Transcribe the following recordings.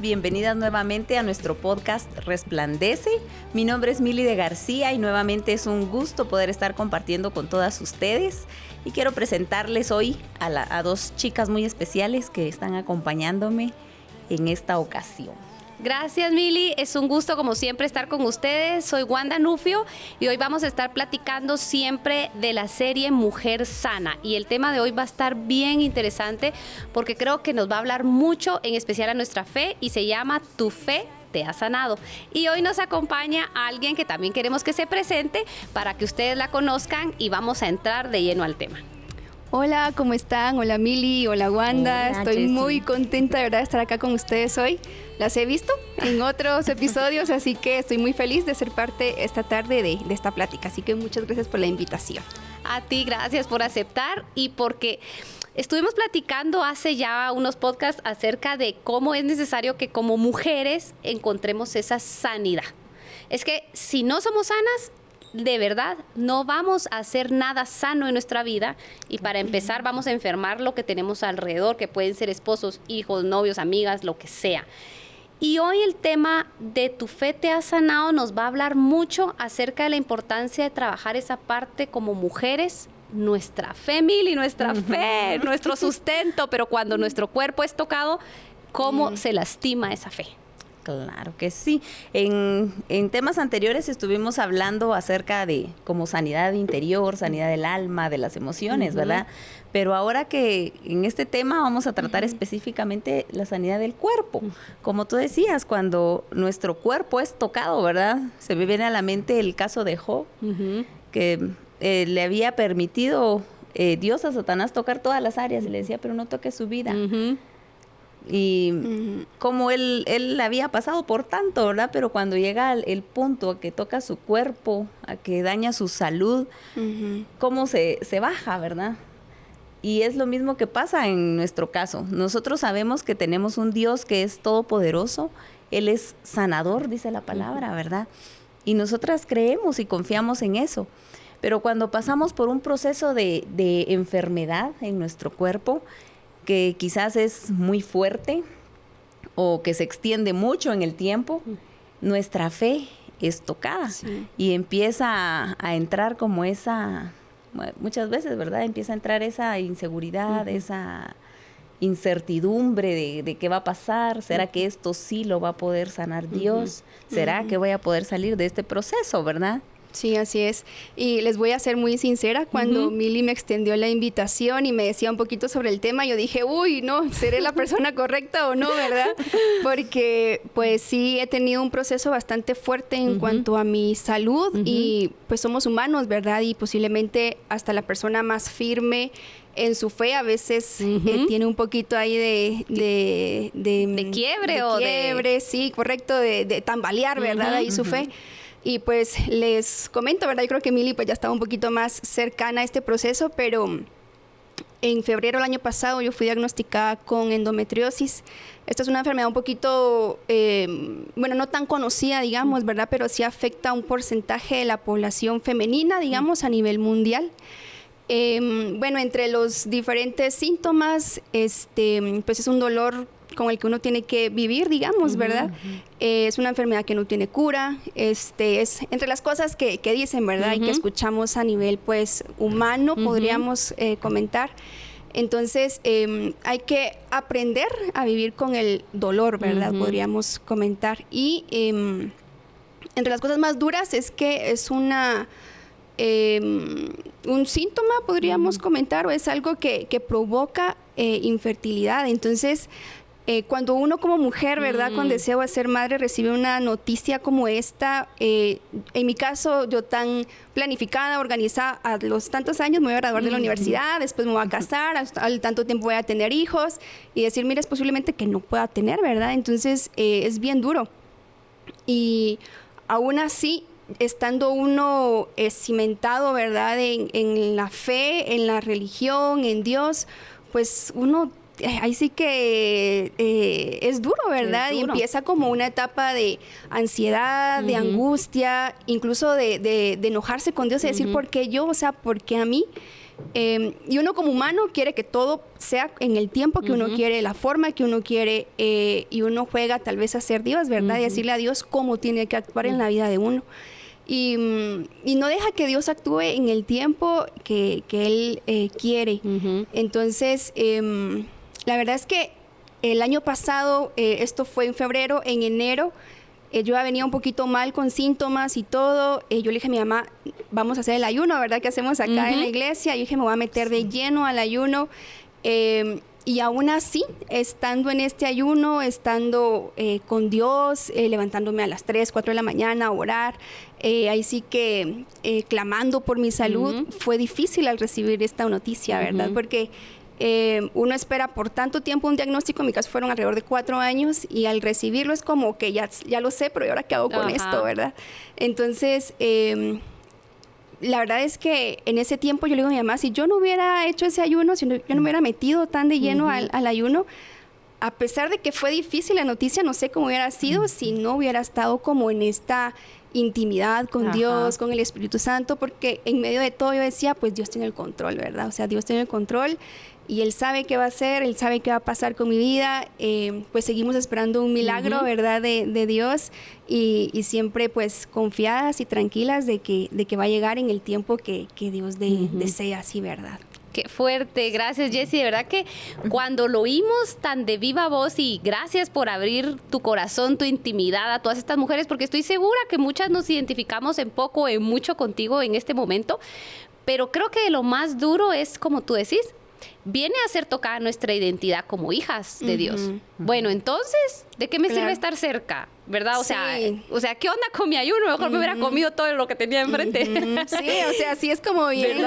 bienvenidas nuevamente a nuestro podcast Resplandece. Mi nombre es Mili de García y nuevamente es un gusto poder estar compartiendo con todas ustedes. Y quiero presentarles hoy a dos chicas muy especiales que están acompañándome en esta ocasión. Gracias, Mili. Es un gusto, como siempre, estar con ustedes. Soy Wanda Nufio y hoy vamos a estar platicando siempre de la serie Mujer Sana. Y el tema de hoy va a estar bien interesante porque creo que nos va a hablar mucho, en especial a nuestra fe, y se llama Tu Fe Te Ha Sanado. Y hoy nos acompaña alguien que también queremos que se presente para que ustedes la conozcan y vamos a entrar de lleno al tema. Hola, ¿cómo están? Hola Mili, hola Wanda. Hola, Estoy Jessie. muy contenta de verdad de estar acá con ustedes hoy. Las he visto en otros episodios, así que estoy muy feliz de ser parte esta tarde de esta plática. Así que muchas gracias por la invitación. A ti, gracias por aceptar y porque estuvimos platicando hace ya unos podcasts acerca de cómo es necesario que como mujeres encontremos esa sanidad. Es que si no somos sanas, de verdad, no vamos a hacer nada sano en nuestra vida y para empezar vamos a enfermar lo que tenemos alrededor, que pueden ser esposos, hijos, novios, amigas, lo que sea. Y hoy el tema de Tu Fe Te Ha Sanado nos va a hablar mucho acerca de la importancia de trabajar esa parte como mujeres, nuestra fe, Mili, nuestra fe, nuestro sustento, pero cuando nuestro cuerpo es tocado, ¿cómo se lastima esa fe? Claro que sí. En temas anteriores estuvimos hablando acerca de como sanidad interior, sanidad del alma, de las emociones, ¿verdad? Pero ahora que en este tema vamos a tratar específicamente la sanidad del cuerpo. Como tú decías, cuando nuestro cuerpo es tocado, ¿verdad? Se me viene a la mente el caso de Job, que le había permitido Dios a Satanás tocar todas las áreas y le decía, pero no toques su vida. Y como él había pasado por tanto, ¿verdad? Pero cuando llega el punto a que toca su cuerpo, a que daña su salud, cómo se baja, ¿verdad? Y es lo mismo que pasa en nuestro caso. Nosotros sabemos que tenemos un Dios que es todopoderoso. Él es sanador, dice la palabra, ¿verdad? Y nosotras creemos y confiamos en eso. Pero cuando pasamos por un proceso de enfermedad en nuestro cuerpo, que quizás es muy fuerte o que se extiende mucho en el tiempo, nuestra fe es tocada y empieza a entrar como esa, muchas veces, ¿verdad? Empieza a entrar esa inseguridad, esa incertidumbre de qué va a pasar. ¿Será que esto sí lo va a poder sanar Dios? ¿Será que voy a poder salir de este proceso, verdad? Sí, así es. Y les voy a ser muy sincera, cuando Mili me extendió la invitación y me decía un poquito sobre el tema, yo dije, uy, no, ¿seré la persona correcta o no, verdad? Porque pues sí he tenido un proceso bastante fuerte en cuanto a mi salud y pues somos humanos, ¿verdad? Y posiblemente hasta la persona más firme en su fe a veces tiene un poquito ahí de quiebre o quiebre, sí, correcto, de tambalear, ¿verdad? Ahí su fe. Y pues les comento, ¿verdad? Yo creo que Mili pues ya estaba un poquito más cercana a este proceso, pero en febrero del año pasado yo fui diagnosticada con endometriosis. Esta es una enfermedad un poquito, no tan conocida, digamos, ¿verdad? Pero sí afecta a un porcentaje de la población femenina, digamos, a nivel mundial. Entre los diferentes síntomas, pues es un dolor con el que uno tiene que vivir, digamos, ¿verdad? Es una enfermedad que no tiene cura, es entre las cosas que dicen, ¿verdad? Y que escuchamos a nivel, pues, humano, podríamos comentar. Entonces, hay que aprender a vivir con el dolor, ¿verdad? Podríamos comentar. Y entre las cosas más duras es que es un síntoma, podríamos comentar, o es algo que provoca infertilidad. Entonces, cuando uno como mujer, ¿verdad? Con deseo de ser madre recibe una noticia como esta, en mi caso, yo tan planificada, organizada, a los tantos años me voy a graduar de la universidad, después me voy a casar, al tanto tiempo voy a tener hijos, y decir, mira, es posiblemente que no pueda tener, ¿verdad? Entonces, es bien duro. Y aún así, estando uno cimentado, ¿verdad? En la fe, en la religión, en Dios, pues uno ahí sí que es duro, ¿verdad? Es duro. Y empieza como una etapa de ansiedad, de angustia, incluso de enojarse con Dios y decir, ¿por qué yo? O sea, ¿por qué a mí? Y uno como humano quiere que todo sea en el tiempo que uno quiere, la forma que uno quiere, y uno juega tal vez a ser Dios, ¿verdad? Y decirle a Dios cómo tiene que actuar en la vida de uno. Y no deja que Dios actúe en el tiempo que Él quiere. Entonces, la verdad es que el año pasado, esto fue en febrero, en enero, yo venía un poquito mal con síntomas y todo. Yo le dije a mi mamá, vamos a hacer el ayuno, ¿verdad? Que hacemos acá en la iglesia. Yo dije, me voy a meter de lleno al ayuno. Y aún así, estando en este ayuno, estando con Dios, levantándome a las 3, 4 de la mañana a orar, ahí sí que clamando por mi salud, fue difícil al recibir esta noticia, ¿verdad? Porque uno espera por tanto tiempo un diagnóstico, en mi caso fueron alrededor de 4 años, y al recibirlo es como que ya lo sé, pero ¿y ahora qué hago con esto, verdad? Entonces, la verdad es que en ese tiempo yo le digo a mi mamá, si yo no hubiera hecho ese ayuno, si yo no me hubiera metido tan de lleno al ayuno, a pesar de que fue difícil la noticia, no sé cómo hubiera sido si no hubiera estado como en esta intimidad con Dios, con el Espíritu Santo, porque en medio de todo yo decía, pues Dios tiene el control, ¿verdad? O sea, Dios tiene el control y Él sabe qué va a hacer, Él sabe qué va a pasar con mi vida. Pues seguimos esperando un milagro, ¿verdad? De Dios, y siempre pues confiadas y tranquilas de que va a llegar en el tiempo que Dios desea, así, ¿verdad? Qué fuerte, gracias Jessie, de verdad que cuando lo oímos tan de viva voz, y gracias por abrir tu corazón, tu intimidad a todas estas mujeres, porque estoy segura que muchas nos identificamos en poco o en mucho contigo en este momento, pero creo que lo más duro es, como tú decís, viene a ser tocada nuestra identidad como hijas de Dios. Bueno, entonces, ¿de qué me sirve estar cerca? ¿Verdad? O sea, ¿qué onda con mi ayuno? Mejor me hubiera comido todo lo que tenía enfrente. Sí, o sea, sí es como bien,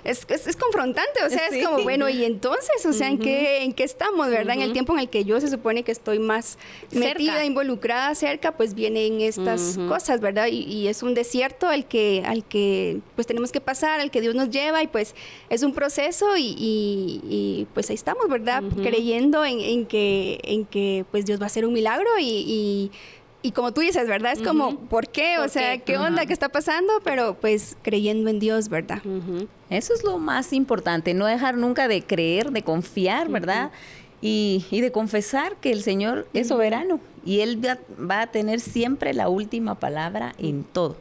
es confrontante, o sea, es como, bueno, y entonces, o sea, ¿en qué estamos, verdad? En el tiempo en el que yo se supone que estoy más metida, involucrada, cerca, pues vienen estas cosas, ¿verdad? Y es un desierto al que pues tenemos que pasar, al que Dios nos lleva, y pues es un proceso, y pues ahí estamos, ¿verdad? Creyendo en que pues Dios va a hacer un milagro, y como tú dices, ¿verdad? Es como, ¿por qué? O sea, ¿qué onda? ¿Qué está pasando? Pero pues creyendo en Dios, ¿verdad? Eso es lo más importante, no dejar nunca de creer, de confiar, ¿verdad? Y de confesar que el Señor es soberano y Él va a tener siempre la última palabra en todo.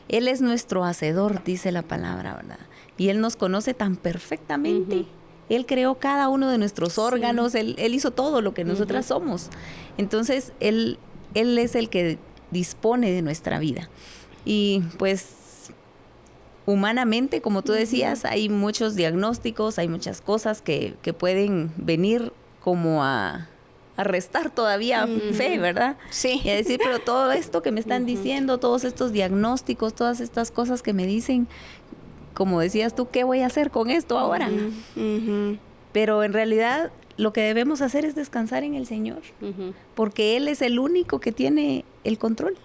Él es nuestro hacedor, dice la palabra, ¿verdad? Y Él nos conoce tan perfectamente. Él creó cada uno de nuestros órganos, Él hizo todo lo que nosotras somos. Entonces, Él es el que dispone de nuestra vida. Y pues, humanamente, como tú decías, hay muchos diagnósticos, hay muchas cosas que pueden venir como a restar todavía fe, ¿verdad? Sí. Y a decir, pero todo esto que me están diciendo, todos estos diagnósticos, todas estas cosas que me dicen, como decías tú, ¿qué voy a hacer con esto ahora? Pero en realidad lo que debemos hacer es descansar en el Señor, porque Él es el único que tiene el control.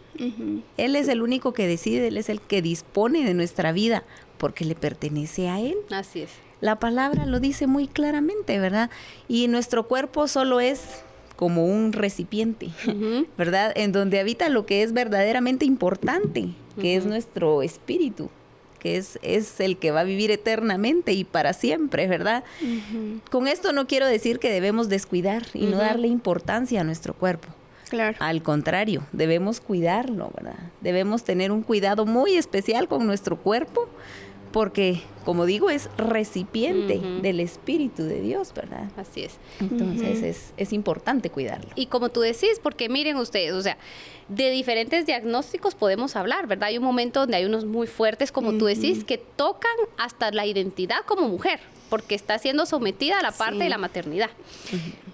Él es el único que decide, Él es el que dispone de nuestra vida, porque le pertenece a Él. Así es. La palabra lo dice muy claramente, ¿verdad? Y nuestro cuerpo solo es como un recipiente, ¿verdad? En donde habita lo que es verdaderamente importante, que es nuestro espíritu, que es el que va a vivir eternamente y para siempre, ¿verdad? Con esto no quiero decir que debemos descuidar y no darle importancia a nuestro cuerpo. Claro. Al contrario, debemos cuidarlo, ¿verdad? Debemos tener un cuidado muy especial con nuestro cuerpo, porque, como digo, es recipiente del Espíritu de Dios, ¿verdad? Así es. Entonces es importante cuidarlo. Y como tú decís, porque miren ustedes, o sea, de diferentes diagnósticos podemos hablar, ¿verdad? Hay un momento donde hay unos muy fuertes, como tú decís, que tocan hasta la identidad como mujer, porque está siendo sometida a la parte de la maternidad.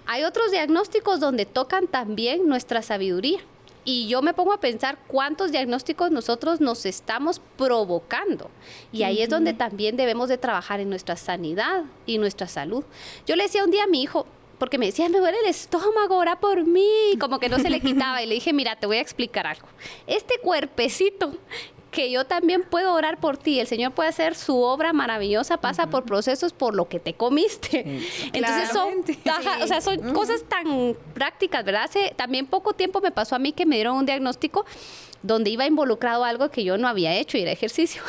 Hay otros diagnósticos donde tocan también nuestra sabiduría. Y yo me pongo a pensar cuántos diagnósticos nosotros nos estamos provocando. Y ahí es donde también debemos de trabajar en nuestra sanidad y nuestra salud. Yo le decía un día a mi hijo, porque me decía, me duele el estómago, ora por mí, como que no se le quitaba. Y le dije, mira, te voy a explicar algo. Este cuerpecito que yo también puedo orar por ti. El Señor puede hacer su obra maravillosa, pasa por procesos por lo que te comiste. Entonces son cosas tan prácticas, ¿verdad? Hace también poco tiempo me pasó a mí que me dieron un diagnóstico donde iba involucrado algo que yo no había hecho y era ejercicio.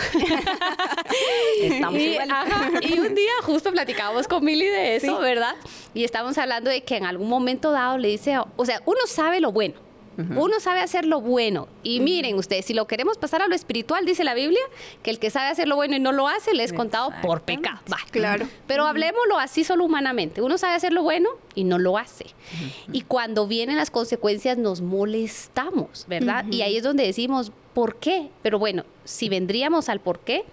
Y un día justo platicábamos con Mili de eso, ¿verdad? Y estábamos hablando de que en algún momento dado le dice, o sea, uno sabe lo bueno. Uno sabe hacer lo bueno. Y miren ustedes, si lo queremos pasar a lo espiritual, dice la Biblia, que el que sabe hacer lo bueno y no lo hace, le es contado por pecado. Claro. Pero hablemoslo así solo humanamente. Uno sabe hacer lo bueno y no lo hace. Y cuando vienen las consecuencias nos molestamos, ¿verdad? Y ahí es donde decimos, ¿por qué? Pero bueno, si vendríamos al por qué,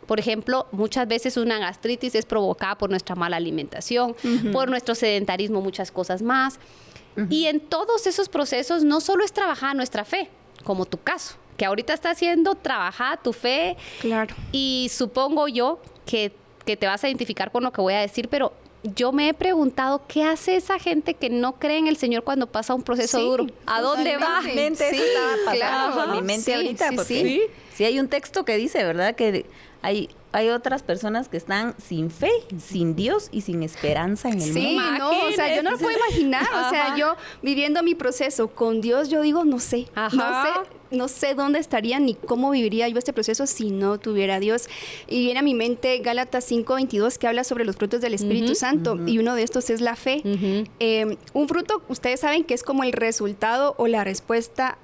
por ejemplo, muchas veces una gastritis es provocada por nuestra mala alimentación, por nuestro sedentarismo, muchas cosas más. Y en todos esos procesos no solo es trabajar nuestra fe, como tu caso, que ahorita está siendo trabajada tu fe. Claro. Y supongo yo que te vas a identificar con lo que voy a decir, pero yo me he preguntado qué hace esa gente que no cree en el Señor cuando pasa un proceso duro. ¿A dónde va? Eso estaba pasando por mi mente ahorita, porque sí hay un texto que dice, ¿verdad? Que hay otras personas que están sin fe, sin Dios y sin esperanza en el mundo. Sí, no, o sea, yo no lo puedo imaginar. O sea, yo viviendo mi proceso con Dios, yo digo, no sé dónde estaría ni cómo viviría yo este proceso si no tuviera a Dios. Y viene a mi mente Gálatas 5:22, que habla sobre los frutos del Espíritu Santo, y uno de estos es la fe. Un fruto, ustedes saben que es como el resultado o la respuesta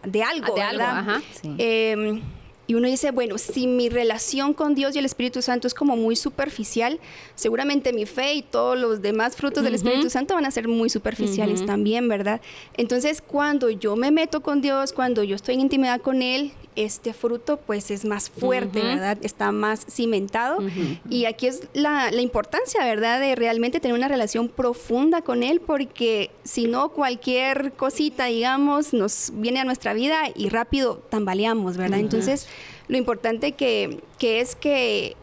de algo, ¿verdad? Sí. Y uno dice, bueno, si mi relación con Dios y el Espíritu Santo es como muy superficial, seguramente mi fe y todos los demás frutos del Espíritu Santo van a ser muy superficiales también, ¿verdad? Entonces, cuando yo me meto con Dios, cuando yo estoy en intimidad con Él, este fruto pues es más fuerte, ¿verdad? Está más cimentado. Y aquí es la importancia, ¿verdad? De realmente tener una relación profunda con Él, porque si no, cualquier cosita, digamos, nos viene a nuestra vida y rápido tambaleamos, ¿verdad? Entonces, lo importante que es que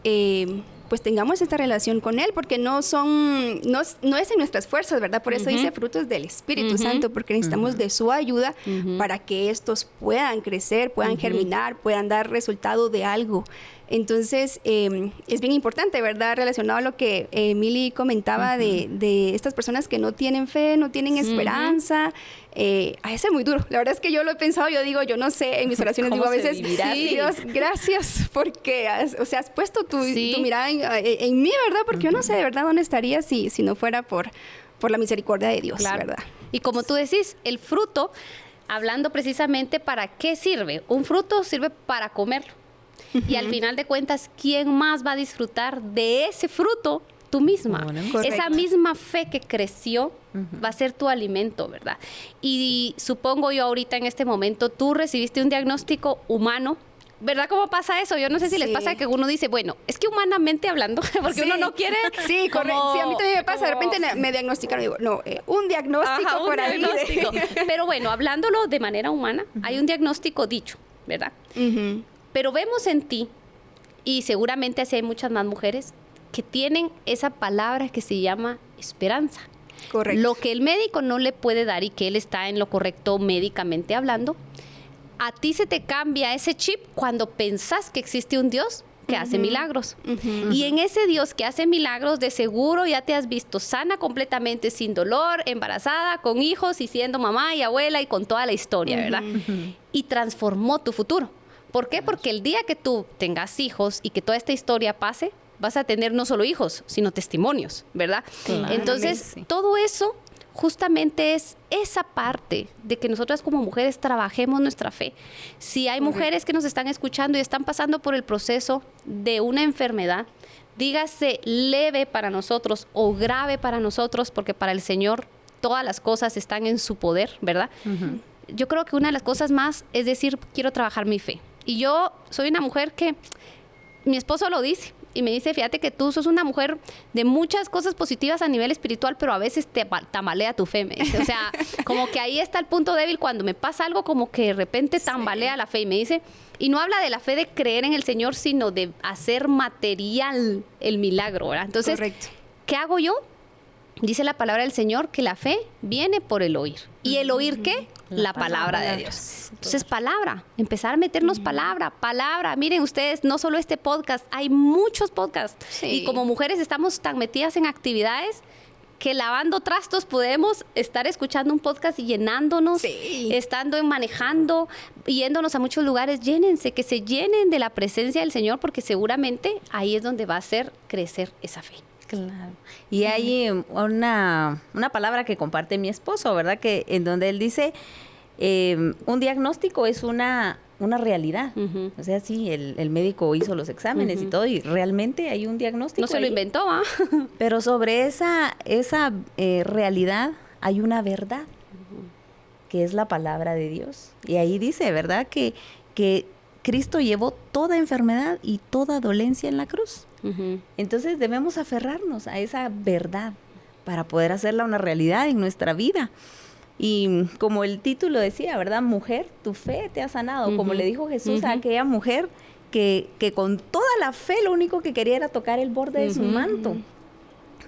pues tengamos esta relación con Él, porque no es en nuestras fuerzas, ¿verdad? Por eso dice frutos del Espíritu Santo, porque necesitamos de su ayuda para que estos puedan crecer, puedan germinar, puedan dar resultado de algo. Entonces, es bien importante, ¿verdad? Relacionado a lo que Mili comentaba de estas personas que no tienen fe, no tienen esperanza. A veces es muy duro. La verdad es que yo lo he pensado, yo digo, yo no sé, en mis oraciones digo a veces, sí, Dios, gracias, porque has puesto tu mirada en mí, ¿verdad? Porque yo no sé de verdad dónde estaría si no fuera por la misericordia de Dios, ¿verdad? Y como tú decís, el fruto, hablando precisamente, ¿para qué sirve? Un fruto sirve para comerlo. Y al final de cuentas, ¿quién más va a disfrutar de ese fruto? Tú misma. Esa misma fe que creció va a ser tu alimento, ¿verdad? Y supongo yo ahorita en este momento, tú recibiste un diagnóstico humano, ¿verdad? ¿Cómo pasa eso? Yo no sé si les pasa que uno dice, bueno, es que humanamente hablando, porque uno no quiere... Sí, correcto. Sí, a mí también me pasa. De repente me diagnosticaron y digo, no, un diagnóstico por ahí. Pero bueno, hablándolo de manera humana, hay un diagnóstico dicho, ¿verdad? Pero vemos en ti, y seguramente así hay muchas más mujeres, que tienen esa palabra que se llama esperanza. Correcto. Lo que el médico no le puede dar y que él está en lo correcto médicamente hablando, a ti se te cambia ese chip cuando pensás que existe un Dios que hace milagros. Y en ese Dios que hace milagros, de seguro ya te has visto sana completamente, sin dolor, embarazada, con hijos y siendo mamá y abuela y con toda la historia, ¿verdad? Y transformó tu futuro. ¿Por qué? Porque el día que tú tengas hijos y que toda esta historia pase, vas a tener no solo hijos, sino testimonios, ¿verdad? Claro. Entonces, todo eso justamente es esa parte de que nosotras como mujeres trabajemos nuestra fe. Si hay mujeres que nos están escuchando y están pasando por el proceso de una enfermedad, dígase leve para nosotros o grave para nosotros, porque para el Señor todas las cosas están en su poder, ¿verdad? Yo creo que una de las cosas más es decir, quiero trabajar mi fe. Y yo soy una mujer que, mi esposo lo dice, y me dice, fíjate que tú sos una mujer de muchas cosas positivas a nivel espiritual, pero a veces te tambalea tu fe, me dice. O sea, como que ahí está el punto débil cuando me pasa algo, como que de repente tambalea la fe. Y me dice, y no habla de la fe de creer en el Señor, sino de hacer material el milagro, ¿verdad? Entonces, correcto. ¿Qué hago yo? Dice la palabra del Señor que la fe viene por el oír. ¿Y el oír qué? la palabra de Dios. Entonces, palabra, empezar a meternos palabra. Miren ustedes, no solo este podcast, hay muchos podcasts. Sí. Y como mujeres estamos tan metidas en actividades que lavando trastos podemos estar escuchando un podcast y llenándonos, estando manejando, yéndonos a muchos lugares. Llénense, que se llenen de la presencia del Señor, porque seguramente ahí es donde va a hacer crecer esa fe. Claro. Y hay una palabra que comparte mi esposo, ¿verdad? Que en donde él dice, un diagnóstico es una realidad. O sea, sí, el médico hizo los exámenes y todo, y realmente hay un diagnóstico. No se lo inventó, ¿ah? Pero sobre esa realidad hay una verdad, que es la palabra de Dios. Y ahí dice, ¿verdad? Que Cristo llevó toda enfermedad y toda dolencia en la cruz. Entonces debemos aferrarnos a esa verdad para poder hacerla una realidad en nuestra vida. Y como el título decía, ¿verdad? Mujer, tu fe te ha sanado. Como le dijo Jesús a aquella mujer que con toda la fe lo único que quería era tocar el borde de su manto.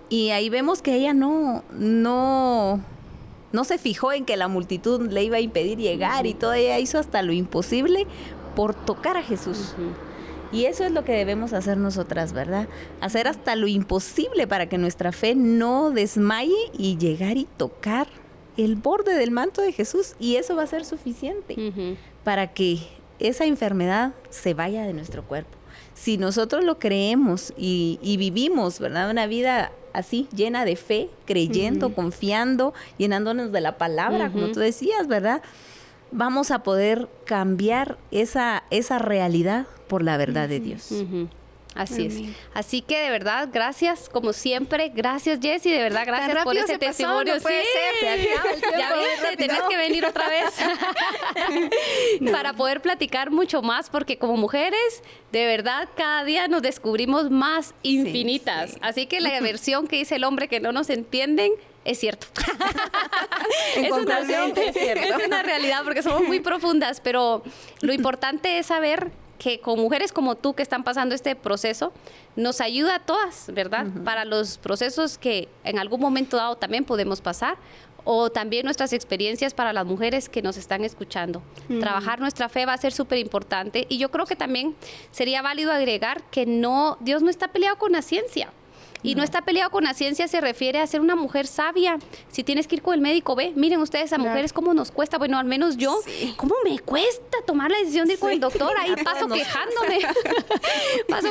Y ahí vemos que ella no se fijó en que la multitud le iba a impedir llegar y todo. Ella hizo hasta lo imposible por tocar a Jesús. Y eso es lo que debemos hacer nosotras, ¿verdad? Hacer hasta lo imposible para que nuestra fe no desmaye y llegar y tocar el borde del manto de Jesús. Y eso va a ser suficiente para que esa enfermedad se vaya de nuestro cuerpo. Si nosotros lo creemos y vivimos, ¿verdad? Una vida así, llena de fe, creyendo, confiando, llenándonos de la palabra, como tú decías, ¿verdad? Vamos a poder cambiar esa realidad por la verdad de Dios. Así es. Así que de verdad, gracias como siempre. Gracias, Jessy, de verdad, gracias por ese testimonio. No puede ser, se acaba el tiempo. Ya viste, tenés que venir otra vez para poder platicar mucho más, porque como mujeres, de verdad, cada día nos descubrimos más infinitas. Sí. Así que la versión que dice el hombre que no nos entienden es cierto. Es una realidad, porque somos muy profundas, pero lo importante es saber que con mujeres como tú que están pasando este proceso, nos ayuda a todas, ¿verdad? Para los procesos que en algún momento dado también podemos pasar, o también nuestras experiencias para las mujeres que nos están escuchando. Trabajar nuestra fe va a ser súper importante, y yo creo que también sería válido agregar que Dios no está peleado con la ciencia. Y no está peleado con la ciencia, se refiere a ser una mujer sabia. Si tienes que ir con el médico, miren ustedes a mujeres cómo nos cuesta. Bueno, al menos yo, cómo me cuesta tomar la decisión de ir con el doctor. Ahí paso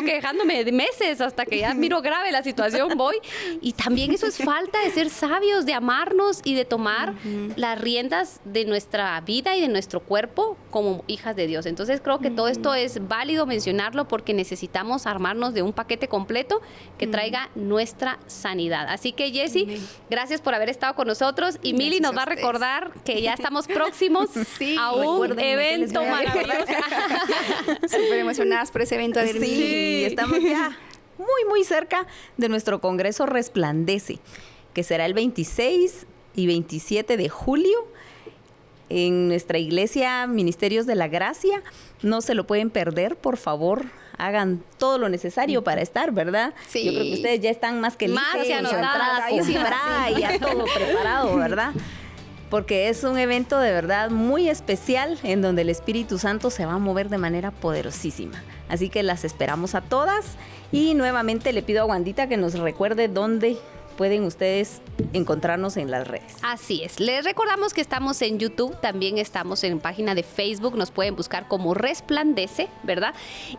quejándome de meses hasta que ya miro grave la situación, voy. Y también eso es falta de ser sabios, de amarnos y de tomar las riendas de nuestra vida y de nuestro cuerpo como hijas de Dios. Entonces creo que todo esto es válido mencionarlo, porque necesitamos armarnos de un paquete completo que traiga nuestra sanidad. Así que, Jessy, gracias por haber estado con nosotros, y Mili nos va a recordar que ya estamos próximos a un evento maravilloso. Súper emocionadas por ese evento. Sí, estamos ya muy cerca de nuestro Congreso Resplandece, que será el 26 y 27 de julio en nuestra iglesia Ministerios de la Gracia. No se lo pueden perder, por favor. Hagan todo lo necesario para estar, ¿verdad? Sí. Yo creo que ustedes ya están más que listas, con su entrada comprada y ya todo preparado, ¿verdad? Porque es un evento de verdad muy especial, en donde el Espíritu Santo se va a mover de manera poderosísima. Así que las esperamos a todas, y nuevamente le pido a Wandita que nos recuerde dónde pueden ustedes encontrarnos en las redes. Así es. Les recordamos que estamos en YouTube, también estamos en página de Facebook, nos pueden buscar como Resplandece, ¿verdad?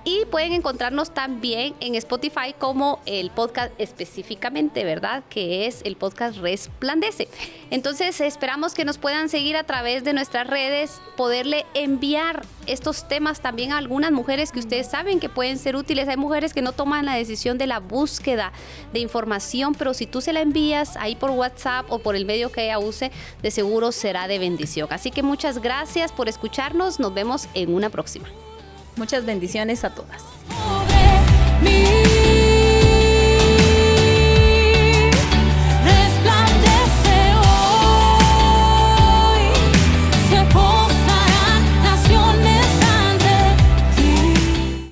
Y pueden encontrarnos también en Spotify como el podcast específicamente, ¿verdad? Que es el podcast Resplandece. Entonces esperamos que nos puedan seguir a través de nuestras redes, poderle enviar estos temas también a algunas mujeres que ustedes saben que pueden ser útiles. Hay mujeres que no toman la decisión de la búsqueda de información, pero si tú se la envías ahí por WhatsApp o por el medio que ella use, de seguro será de bendición. Así que muchas gracias por escucharnos. Nos vemos en una próxima. Muchas bendiciones a todas.